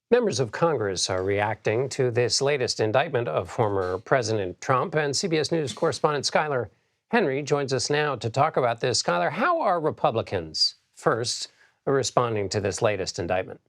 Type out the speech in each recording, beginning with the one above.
Members of Congress are reacting to this latest indictment of former President Trump, and CBS News correspondent Skyler Henry joins us now to talk about this. Skyler, how are Republicans first responding to this latest indictment?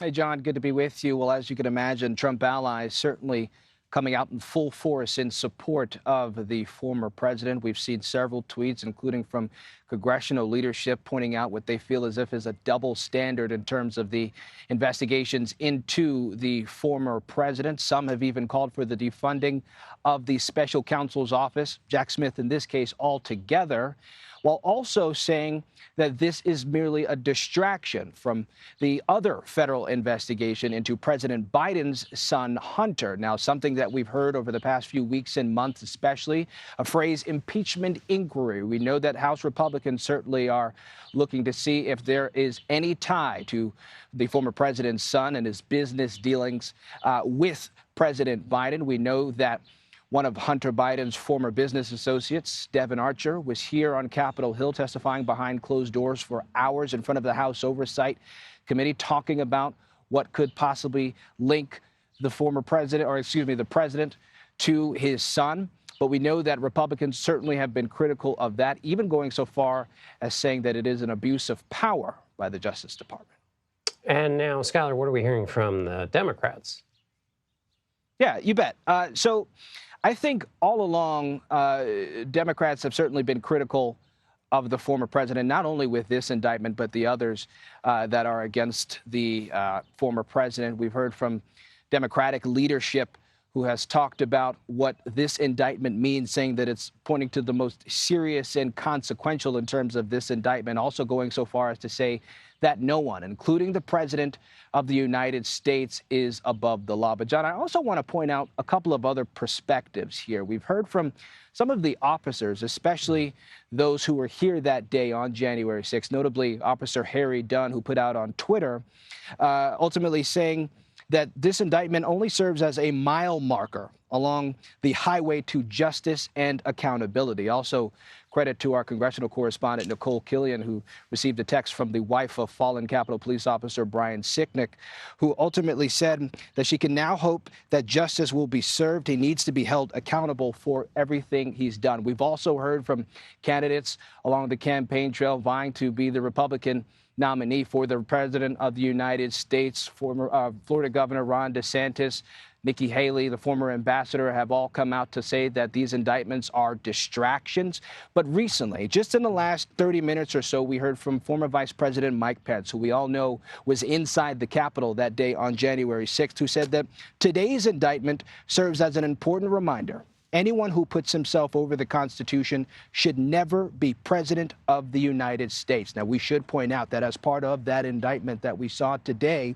Hey, John, good to be with you. Well, as you can imagine, Trump allies certainly coming out in full force in support of the former president. We've seen several tweets, including from congressional leadership, pointing out what they feel as if is a double standard in terms of the investigations into the former president. Some have even called for the defunding of the special counsel's office, Jack Smith in this case, altogether, while also saying that this is merely a distraction from the other federal investigation into President Biden's son, Hunter. Now, something that we've heard over the past few weeks and months, especially, a phrase, impeachment inquiry. We know that House Republicans certainly are looking to see if there is any tie to the former president's son and his business dealings with President Biden. We know that one of Hunter Biden's former business associates, Devin Archer, was here on Capitol Hill testifying behind closed doors for hours in front of the House Oversight Committee, talking about what could possibly link the former president, or excuse me, the president to his son. But we know that Republicans certainly have been critical of that, even going so far as saying that it is an abuse of power by the Justice Department. And now, Skyler, what are we hearing from the Democrats? Yeah, you bet. So I think all along, Democrats have certainly been critical of the former president, not only with this indictment, but the others that are against the former president. We've heard from Democratic leadership who has talked about what this indictment means, saying that it's pointing to the most serious and consequential in terms of this indictment, also going so far as to say that no one, including the President of the United States, is above the law. But, John, I also want to point out a couple of other perspectives here. We've heard from some of the officers, especially those who were here that day on January 6th, notably Officer Harry Dunn, who put out on Twitter, ultimately saying that this indictment only serves as a mile marker along the highway to justice and accountability. Also, credit to our congressional correspondent, Nicole Killian, who received a text from the wife of fallen Capitol Police Officer Brian Sicknick, who ultimately said that she can now hope that justice will be served. He needs to be held accountable for everything he's done. We've also heard from candidates along the campaign trail vying to be the Republican nominee for the President of the United States. Former Florida Governor Ron DeSantis, Nikki Haley, the former ambassador, have all come out to say that these indictments are distractions. But recently, just in the last 30 minutes or so, we heard from former Vice President Mike Pence, who we all know was inside the Capitol that day on January 6th, who said that today's indictment serves as an important reminder. Anyone who puts himself over the Constitution should never be president of the United States. Now, we should point out that as part of that indictment that we saw today,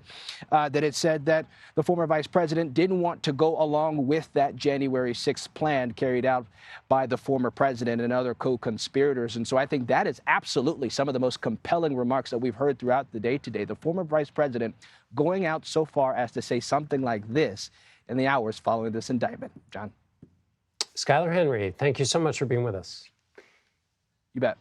that it said that the former vice president didn't want to go along with that January 6th plan carried out by the former president and other co-conspirators. And so I think that is absolutely some of the most compelling remarks that we've heard throughout the day today. The former vice president going out so far as to say something like this in the hours following this indictment. John. Skyler Henry, thank you so much for being with us. You bet.